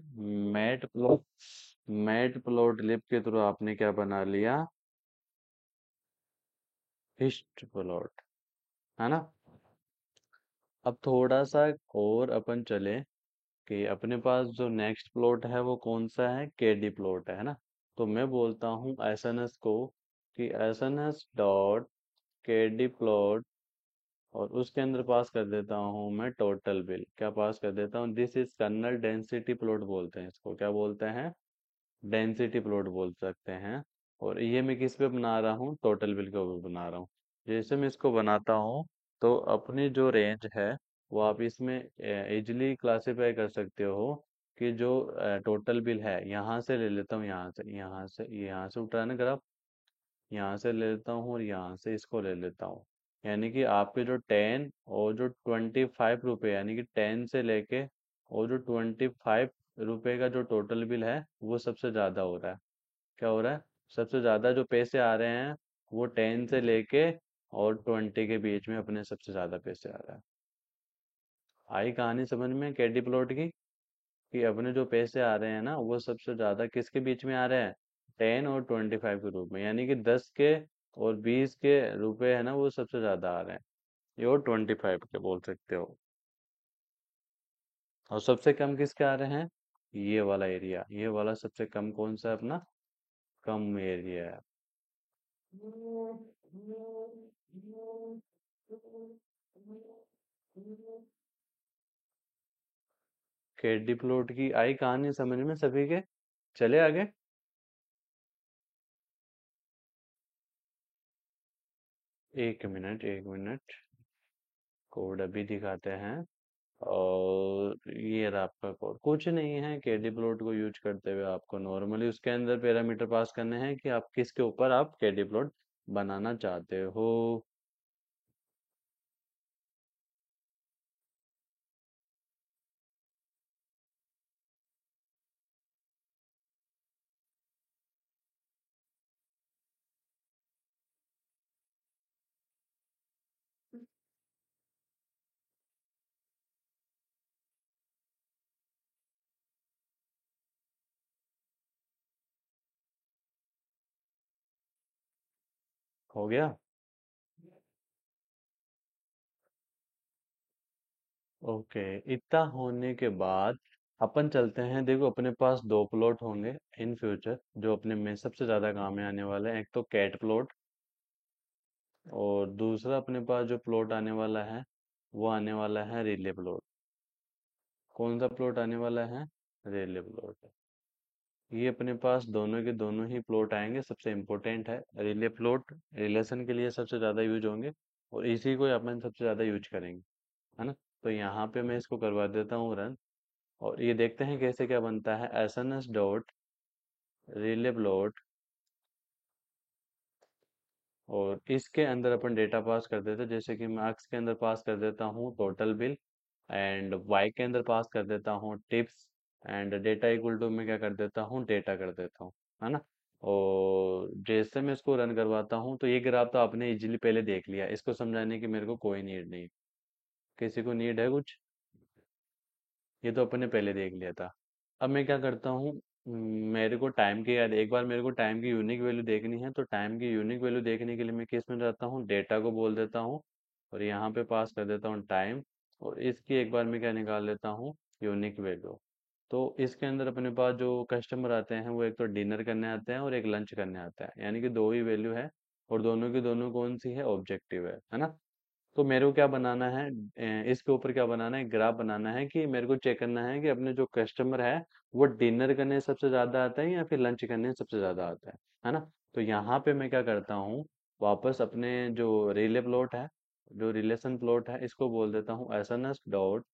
[SPEAKER 1] मैट प्लॉट लिब के थ्रू आपने क्या बना लिया, हिस्ट प्लॉट। है ना? अब थोड़ा सा और अपन चले कि अपने पास जो नेक्स्ट प्लॉट है वो कौन सा है, केडी प्लॉट है ना? तो मैं बोलता हूँ एसएनएस को कि एसएनएस डॉट केडी प्लॉट। और उसके अंदर पास कर देता हूँ मैं टोटल बिल। क्या पास कर देता हूँ, this is kernel density plot बोलते हैं इसको। क्या बोलते हैं? डेंसिटी प्लॉट बोल सकते हैं। और ये मैं किस पे बना रहा हूँ, टोटल बिल के ऊपर बना रहा हूँ। जैसे मैं इसको बनाता हूँ तो अपनी जो रेंज है वो आप इसमें इजिली क्लासीफाई कर सकते हो कि जो टोटल बिल है, यहाँ से ले लेता हूँ, यहाँ से उठाना ना ग्राफ, यहाँ से ले लेता हूँ और यहाँ से इसको ले लेता हूँ। यानी कि आपके जो 10 और जो 25 रुपये, यानी कि 10 से लेके और जो 25 रुपये का जो टोटल बिल है वो सबसे ज़्यादा हो रहा है। क्या हो रहा है? सबसे ज़्यादा जो पैसे आ रहे हैं वो 10 से लेके और 20 के बीच में अपने सबसे ज़्यादा पैसे आ रहा है। आई कहानी समझ में कैडी प्लॉट की? कि अपने जो पैसे आ रहे हैं ना वो सबसे ज्यादा किसके बीच में आ रहे हैं, 10 और 25 के रूप में। यानी कि 10 के और 20 के रुपए है ना वो सबसे ज्यादा आ रहे हैं। ये और 25 के बोल सकते हो। और सबसे कम किसके आ रहे हैं? ये वाला एरिया, ये वाला सबसे कम कौन सा है अपना, कम एरिया है। केडी प्लॉट की आई कहानी समझ में सभी के? चले आगे। 1 मिनट 1 मिनट, कोड अभी दिखाते हैं। और ये रहा आपका कोड। कुछ नहीं है, केडी प्लॉट को यूज करते हुए आपको नॉर्मली उसके अंदर पैरामीटर पास करने हैं कि आप किसके ऊपर आप केडी प्लॉट बनाना चाहते हो। हो गया। ओके, इतना होने के बाद अपन चलते हैं। देखो अपने पास दो प्लॉट होंगे इन फ्यूचर जो अपने में सबसे ज़्यादा काम में आने वाले हैं। एक तो कैट प्लॉट, और दूसरा अपने पास जो प्लॉट आने वाला है वो आने वाला है रिले प्लॉट। कौन सा प्लॉट आने वाला है? Relay plot. ये अपने पास दोनों के दोनों ही प्लॉट आएंगे। सबसे इम्पोर्टेंट है रिले प्लॉट, रिलेशन के लिए सबसे ज़्यादा यूज होंगे और इसी को अपन सबसे ज़्यादा यूज करेंगे, है ना। तो यहाँ पे मैं इसको करवा देता हूँ रन, और ये देखते हैं कैसे क्या बनता है। S N S dot rel plot, और इसके अंदर अपन डेटा पास कर देते हैं। जैसे कि मैं एक्स के अंदर पास कर देता हूँ टोटल बिल, एंड वाई के अंदर पास कर देता हूँ tips, and data equal to में क्या कर देता हूँ, डेटा कर देता हूँ, है ना। और जैसे मैं इसको रन करवाता हूँ तो ये ग्राफ तो आपने इजीली पहले देख लिया, इसको समझाने की मेरे को कोई नीड नहीं। किसी को नीड है कुछ? ये तो अपने पहले देख लिया था। अब मैं क्या करता हूँ, मेरे को टाइम की याद, एक बार मेरे को टाइम की यूनिक वैल्यू देखनी है, तो टाइम की यूनिक वैल्यू देखने के लिए मैं किस में जाता हूँ, डेटा को बोल देता हूँ, और यहाँ पे पास कर देता हूँ टाइम, और इसकी एक बार मैं क्या निकाल लेता हूँ, यूनिक वैल्यू। तो इसके अंदर अपने पास जो कस्टमर आते हैं वो एक तो डिनर करने आते हैं और एक लंच करने आता है, यानी कि दो ही वैल्यू है, और दोनों की दोनों कौन सी है, ऑब्जेक्टिव है ना। तो मेरे को क्या बनाना है, इसके ऊपर क्या बनाना है, ग्राफ बनाना है कि मेरे को चेक करना है कि अपने जो कस्टमर है वो डिनर करने सबसे ज्यादा आता है या फिर लंच करने सबसे ज्यादा आता है ना। तो यहाँ पे मैं क्या करता हूँ, वापस अपने जो रिले प्लॉट है, जो रिलेशन प्लॉट है, इसको बोल देता हूँ S N S dot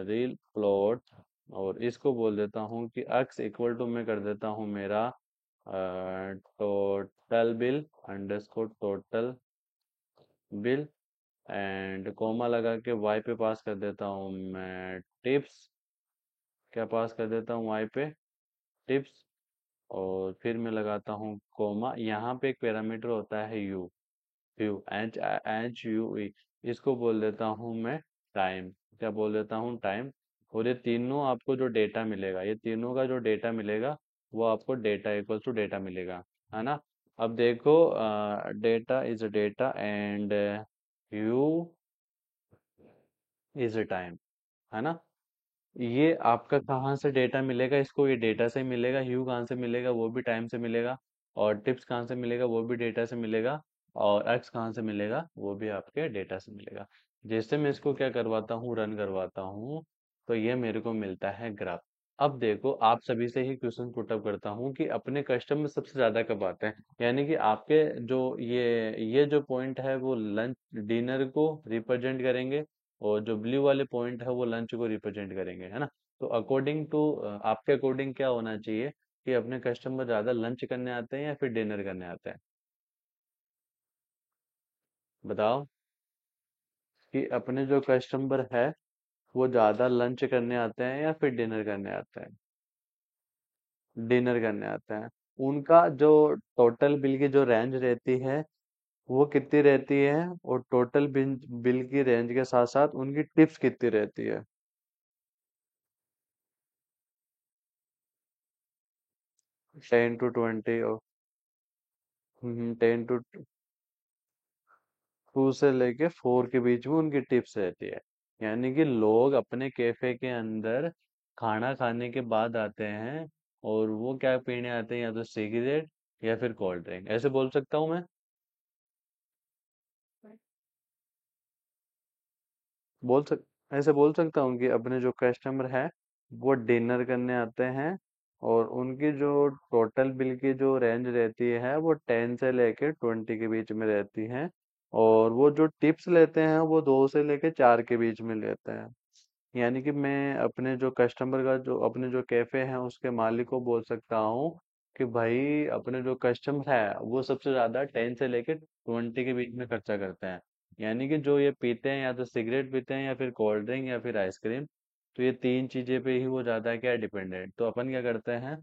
[SPEAKER 1] rel plot, और इसको बोल देता हूँ कि x इक्वल टू में कर देता हूँ मेरा total bill underscore total bill, and comma लगा के वाई पे पास कर देता हूँ मैं टिप्स। क्या पास कर देता हूँ वाई पे? टिप्स। और फिर मैं लगाता हूँ कोमा, यहाँ पे एक पैरामीटर होता है you, U H H U ई, इसको बोल देता हूँ मैं टाइम। क्या बोल देता हूँ, टाइम। और ये तीनों आपको जो डेटा मिलेगा, ये तीनों का जो डेटा मिलेगा वो आपको डेटा इक्वल टू डेटा मिलेगा, है ना। अब देखो, data is data and you is time, है ना। ये आपका कहाँ से डेटा मिलेगा, इसको ये डेटा से मिलेगा। ह्यू कहाँ से मिलेगा, वो भी टाइम से मिलेगा। और टिप्स कहाँ से मिलेगा, वो भी डेटा से मिलेगा। और एक्स कहाँ से मिलेगा, वो भी आपके डेटा से मिलेगा। जैसे मैं इसको क्या करवाता हूँ, रन करवाता हूँ, तो ये मेरे को मिलता है ग्राफ। अब देखो, आप सभी से ही क्वेश्चन पुटअप करता हूँ कि अपने कस्टमर सबसे ज्यादा कब आते हैं, यानी कि आपके जो ये जो पॉइंट है वो लंच डिनर को रिप्रेजेंट करेंगे, और जो ब्लू वाले पॉइंट है वो लंच को रिप्रेजेंट करेंगे, है ना। तो अकॉर्डिंग टू, आपके अकॉर्डिंग क्या होना चाहिए कि अपने कस्टमर ज्यादा लंच करने आते हैं या फिर डिनर करने आते हैं? बताओ कि अपने जो कस्टमर है वो ज्यादा लंच करने आते हैं या फिर डिनर करने आते हैं? डिनर करने आते हैं। उनका जो टोटल बिल की जो रेंज रहती है वो कितनी रहती है, और टोटल बिल बिल की रेंज के साथ साथ उनकी टिप्स कितनी रहती है? 10 to 20, और 10 to 2 से लेके 4 के बीच में उनकी टिप्स रहती है। यानी कि लोग अपने कैफे के अंदर खाना खाने के बाद आते हैं, और वो क्या पीने आते हैं, या तो सिगरेट या फिर कोल्ड ड्रिंक, ऐसे बोल सकता हूँ मैं। बोल सक ऐसे बोल सकता हूँ कि अपने जो कस्टमर है वो डिनर करने आते हैं, और उनकी जो टोटल बिल की जो रेंज रहती है वो 10 से लेके 20 के बीच में रहती है, और वो जो टिप्स लेते हैं वो 2 से लेके 4 के बीच में लेते हैं। यानी कि मैं अपने जो कस्टमर का जो अपने जो कैफे हैं उसके मालिक को बोल सकता हूँ कि भाई अपने जो कस्टमर है वो सबसे ज्यादा 10 से लेके 20 के बीच में खर्चा करते हैं। यानी कि जो ये पीते हैं, या तो सिगरेट पीते हैं या फिर कोल्ड ड्रिंक या फिर आइसक्रीम, तो ये तीन चीजें पे ही वो ज्यादा क्या डिपेंडेंट। तो अपन क्या करते हैं,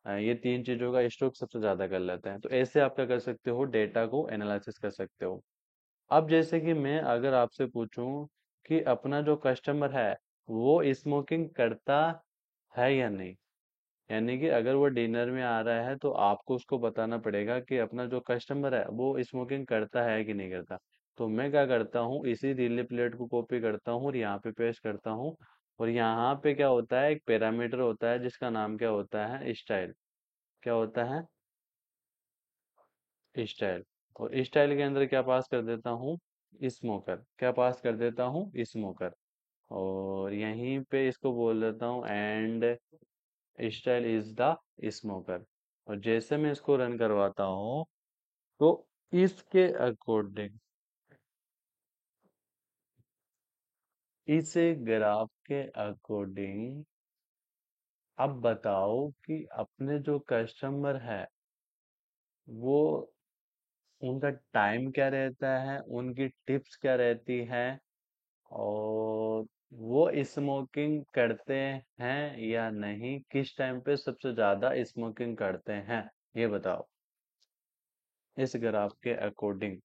[SPEAKER 1] ये तीन चीजों का स्टॉक सबसे ज्यादा कर लेते हैं। तो ऐसे आप क्या कर सकते हो, डेटा को एनालिसिस कर सकते हो। अब जैसे कि मैं अगर आपसे पूछूं कि अपना जो कस्टमर है वो स्मोकिंग करता है या नहीं, यानी कि अगर वो डिनर में आ रहा है तो आपको उसको बताना पड़ेगा कि अपना जो कस्टमर है वो स्मोकिंग करता है कि नहीं करता। तो मैं क्या करता हूँ, इसी नीले प्लेट को कॉपी करता हूँ और यहाँ पे पेस्ट करता हूँ। और यहाँ पे क्या होता है, एक पैरामीटर होता है जिसका नाम क्या होता है, स्टाइल। क्या होता है, स्टाइल। और स्टाइल के अंदर क्या पास कर देता हूँ, स्मोकर। क्या पास कर देता हूँ, स्मोकर। और यहीं पे इसको बोल देता हूँ and style is the smoker. और जैसे मैं इसको रन करवाता हूँ तो इसके अकॉर्डिंग, इस ग्राफ के अकॉर्डिंग अब बताओ कि अपने जो कस्टमर है वो, उनका टाइम क्या रहता है, उनकी टिप्स क्या रहती है, और वो स्मोकिंग करते हैं या नहीं, किस टाइम पे सबसे ज्यादा स्मोकिंग करते हैं, ये बताओ इस ग्राफ के अकॉर्डिंग।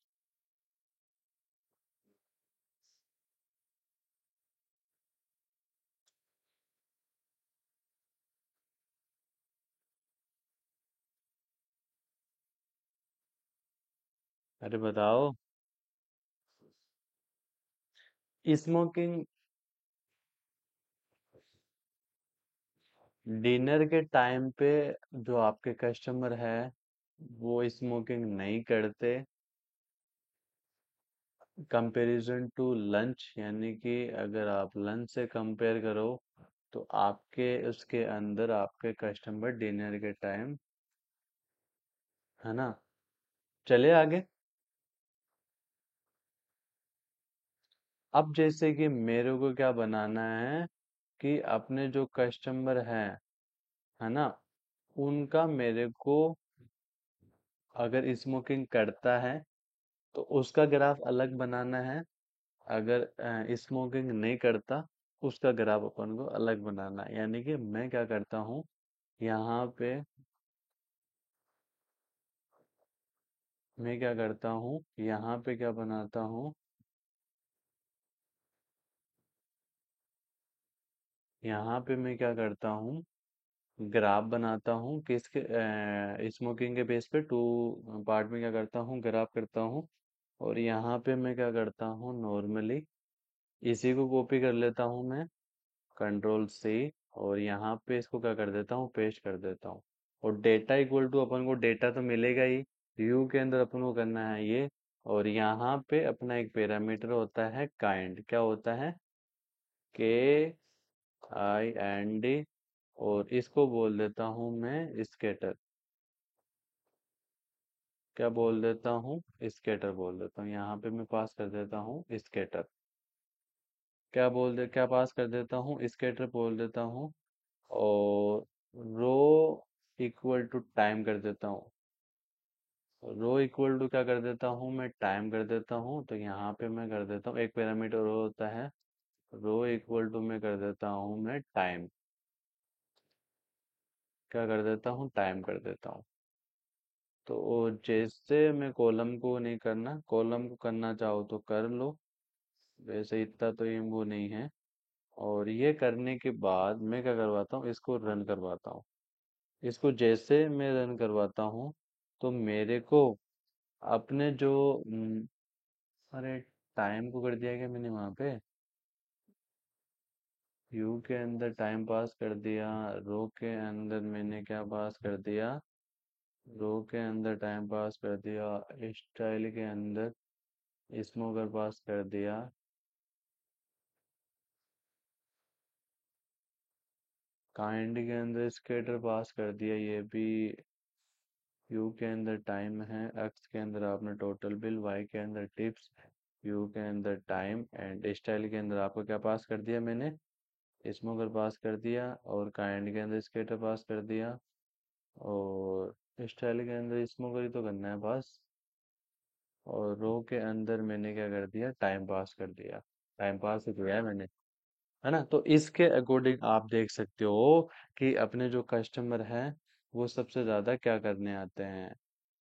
[SPEAKER 1] अरे बताओ। स्मोकिंग डिनर के टाइम पे जो आपके कस्टमर है वो स्मोकिंग नहीं करते, कंपैरिजन टू लंच। यानी कि अगर आप लंच से कंपेयर करो तो आपके उसके अंदर आपके कस्टमर डिनर के टाइम, है ना। चले आगे। अब जैसे कि मेरे को क्या बनाना है कि अपने जो कस्टमर है ना, उनका मेरे को, अगर स्मोकिंग करता है तो उसका ग्राफ अलग बनाना है। अगर स्मोकिंग नहीं करता उसका ग्राफ अपन को अलग बनाना है। यानी कि मैं क्या करता हूँ, यहाँ पे मैं क्या करता हूँ, यहाँ पे क्या बनाता हूँ, यहाँ पे मैं क्या करता हूँ, ग्राफ बनाता हूँ किसके, स्मोकिंग के बेस पे टू पार्ट में क्या करता हूँ, ग्राफ करता हूँ। और यहाँ पे मैं क्या करता हूँ, नॉर्मली इसी को कॉपी कर लेता हूँ मैं, कंट्रोल सी। और यहाँ पे इसको क्या कर देता हूँ, पेस्ट कर देता हूँ। और डेटा इक्वल टू अपन को डेटा तो मिलेगा ही, यू के अंदर अपन को करना है ये। और यहाँ पे अपना एक पैरामीटर होता है काइंड। क्या होता है, के आई एन डी। और इसको बोल देता हूँ मैं स्केटर। क्या बोल देता हूँ, स्केटर बोल देता हूँ। यहाँ पे मैं पास कर देता हूँ स्केटर। क्या पास कर देता हूँ, स्केटर बोल देता हूँ। और रो इक्वल टू टाइम कर देता हूँ। रो इक्वल टू क्या कर देता हूँ, मैं टाइम कर देता हूँ। तो यहाँ पे मैं कर देता हूँ, एक पैरामीटर रो होता है, रो इक्वल टू मैं कर देता हूँ मैं टाइम। क्या कर देता हूँ, टाइम कर देता हूँ। तो जैसे मैं कॉलम को नहीं करना, कॉलम को करना चाहो तो कर लो, वैसे इतना तो ये वो नहीं है। और ये करने के बाद मैं क्या करवाता हूँ, इसको रन करवाता हूँ। इसको जैसे मैं रन करवाता हूँ तो मेरे को अपने जो अरे टाइम को कर दिया क्या मैंने वहां पे, यू के अंदर टाइम पास कर दिया, रो के अंदर मैंने क्या पास कर दिया, रो के अंदर टाइम पास कर दिया, स्टाइल के अंदर स्मोकर पास कर दिया, काइंड के अंदर स्केटर पास कर दिया, ये भी। यू के अंदर टाइम है, एक्स के अंदर आपने टोटल बिल, वाई के अंदर टिप्स, यू के अंदर टाइम एंड स्टाइल के अंदर आपको क्या पास कर दिया मैंने, स्मोकर पास कर दिया। और काइंड के अंदर स्केटर पास कर दिया। और स्टाइल के अंदर स्मोकर ही तो करना है बस। और रो के अंदर मैंने क्या कर दिया, टाइम पास कर दिया। टाइम पास ही किया है मैंने, है ना। तो इसके अकॉर्डिंग आप देख सकते हो कि अपने जो कस्टमर हैं वो सबसे ज्यादा क्या करने आते हैं,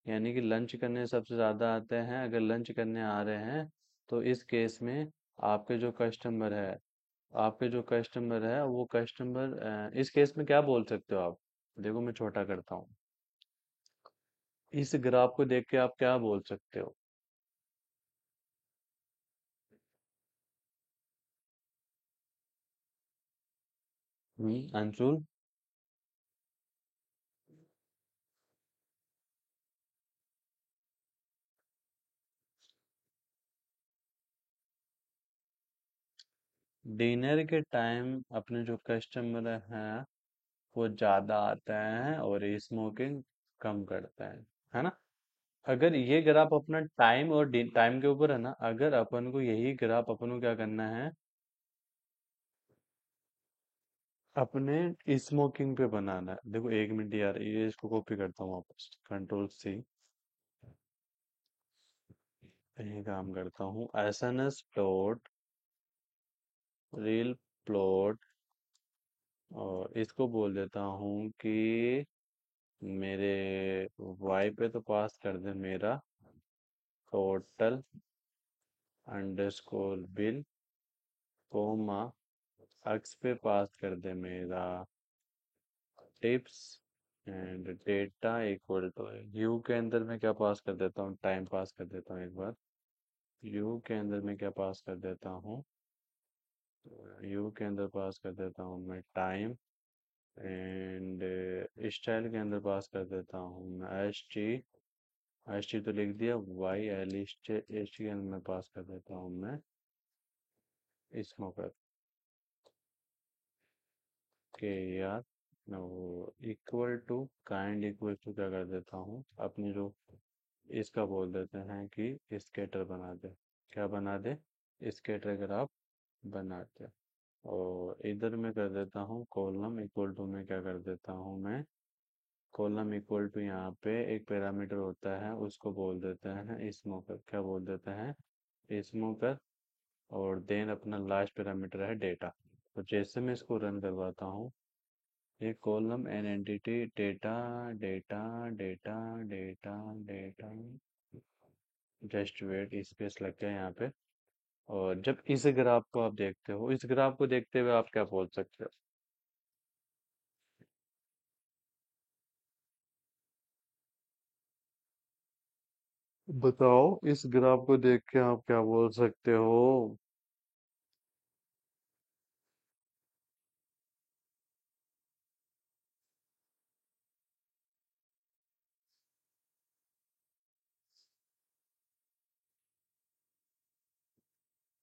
[SPEAKER 1] यानी कि लंच करने सबसे ज्यादा आते हैं। अगर लंच करने आ रहे हैं तो इस केस में आपके जो कस्टमर है, आपके जो कस्टमर है वो कस्टमर, इस केस में क्या बोल सकते हो आप, देखो मैं छोटा करता हूँ। इस ग्राफ को देख के आप क्या बोल सकते हो? अंशुल। डिनर के टाइम अपने जो कस्टमर हैं वो ज्यादा आते हैं और स्मोकिंग कम करते हैं, है ना? अगर ये ग्राफ अपना टाइम और टाइम के ऊपर है ना, अगर अपन को यही ग्राफ अपन को क्या करना है, अपने स्मोकिंग पे बनाना है। देखो एक मिनट यार, ये इसको कॉपी करता हूँ वापस, कंट्रोल C। ये काम करता हूँ, SNS प्लॉट, रील प्लॉट, और इसको बोल देता हूँ कि मेरे वाई पे तो पास कर दे मेरा total underscore bill, comma, X पे पास कर दे मेरा tips, and data equal to यू के अंदर मैं क्या पास कर देता हूँ, टाइम पास कर देता हूँ एक बार। यू के अंदर मैं क्या पास कर देता हूँ, यू के अंदर पास कर देता हूँ मैं टाइम, एंड स्टाइल के अंदर पास कर देता हूँ मैं एस टी तो लिख दिया, वाई एल एस टी के अंदर मैं पास कर देता हूँ मैं स्मोकर के यार, वो equal to kind equal to क्या कर देता हूँ, अपनी जो इसका बोल देते हैं कि स्केटर बना दे। क्या बना दे? स्केटर ग्राफ बना दे। और इधर मैं कर देता हूँ कॉलम इक्वल टू में क्या कर देता हूँ मैं, कॉलम इक्वल टू यहाँ पे एक पैरामीटर होता है उसको बोल देते हैं स्मोकर। क्या बोल देते हैं? स्मोकर। और देन अपना लास्ट पैरामीटर है डेटा। तो जैसे मैं इसको रन करवाता हूँ, ये कॉलम एन एंटिटी data data data data data, just wait space लग गया यहाँ पे। और जब इस ग्राफ को आप देखते हो, इस ग्राफ को देखते हुए आप क्या बोल सकते हो? बताओ, इस ग्राफ को देख के आप क्या बोल सकते हो?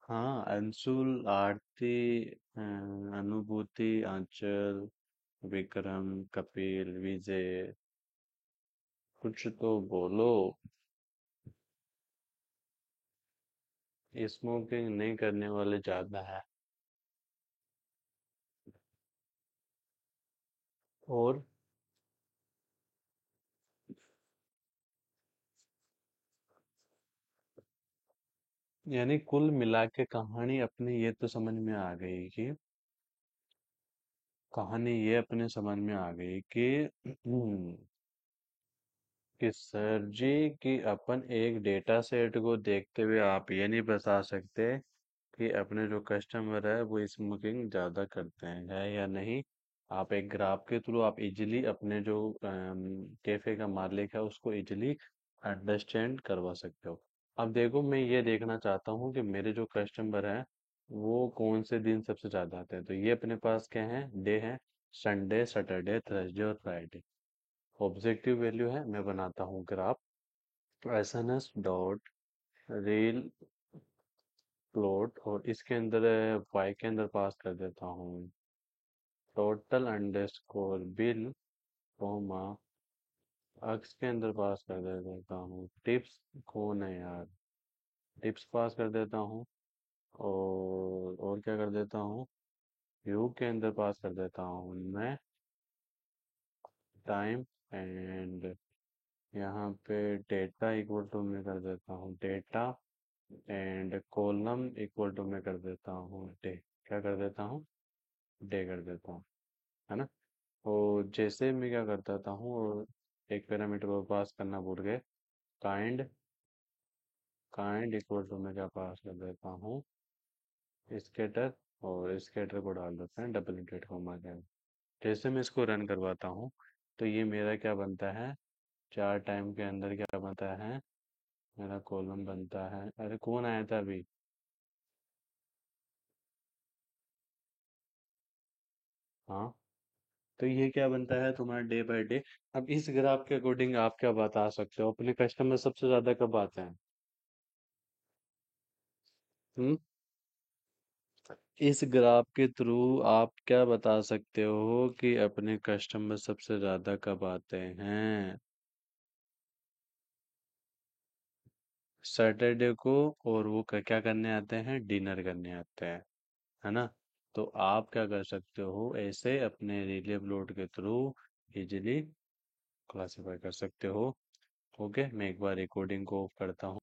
[SPEAKER 1] हाँ, अंशुल, आरती, अनुभूति, आंचल, विक्रम, कपिल, विजय, कुछ तो बोलो। स्मोकिंग नहीं करने वाले ज्यादा है। और यानी कुल मिला के कहानी अपने ये तो समझ में आ गई कि, कहानी ये अपने समझ में आ गई कि सर जी, कि अपन एक डेटा सेट को देखते हुए आप ये नहीं बता सकते कि अपने जो कस्टमर है वो स्मोकिंग ज़्यादा करते हैं, है या नहीं। आप एक ग्राफ के थ्रू आप इजीली अपने जो कैफे का मालिक है उसको इजीली अंडरस्टैंड करवा सकते हो। अब देखो, मैं ये देखना चाहता हूँ कि मेरे जो कस्टमर हैं वो कौन से दिन सबसे ज़्यादा आते हैं। तो ये अपने पास क्या है, डे है, संडे, सैटरडे, थर्सडे और फ्राइडे। ऑब्जेक्टिव वैल्यू है, मैं बनाता हूँ graph, SNS dot rel plot, और इसके अंदर वाई के अंदर पास कर देता हूँ total underscore bill, comma, X के अंदर पास कर देता हूँ टिप्स। कौन है यार? टिप्स पास कर देता हूँ। और क्या कर देता हूँ, यू के अंदर पास कर देता हूँ मैं टाइम, एंड यहाँ पे डेटा इक्वल टू में कर देता हूँ data, and column equal to में कर देता हूँ डे। क्या कर देता हूँ? डे कर देता हूँ, है ना? और जैसे मैं क्या करता था हूँ, और एक पैरामीटर को पास करना भूल गए, काइंड, काइंड इक्वल टू में क्या पास कर देता हूँ, स्केटर। और स्केटर को डाल देते हैं डबल इंटेड कॉमा के। जैसे मैं इसको रन करवाता हूँ, तो ये मेरा क्या बनता है, 4 टाइम के अंदर क्या बनता है, मेरा कॉलम बनता है। अरे कौन आया था अभी? हाँ, तो ये क्या बनता है तुम्हारा डे बाय डे। अब इस ग्राफ के अकॉर्डिंग आप क्या बता सकते हो अपने कस्टमर सबसे ज्यादा कब आते हैं? हम्म। इस ग्राफ के थ्रू आप क्या बता सकते हो कि अपने कस्टमर सबसे ज्यादा कब आते हैं? सैटरडे को। और वो क्या करने आते हैं, डिनर करने आते हैं, है ना? तो आप क्या कर सकते हो, ऐसे अपने रील अपलोड के थ्रू इजीली क्लासिफाई कर सकते हो। ओके, मैं एक बार रिकॉर्डिंग को ऑफ करता हूँ।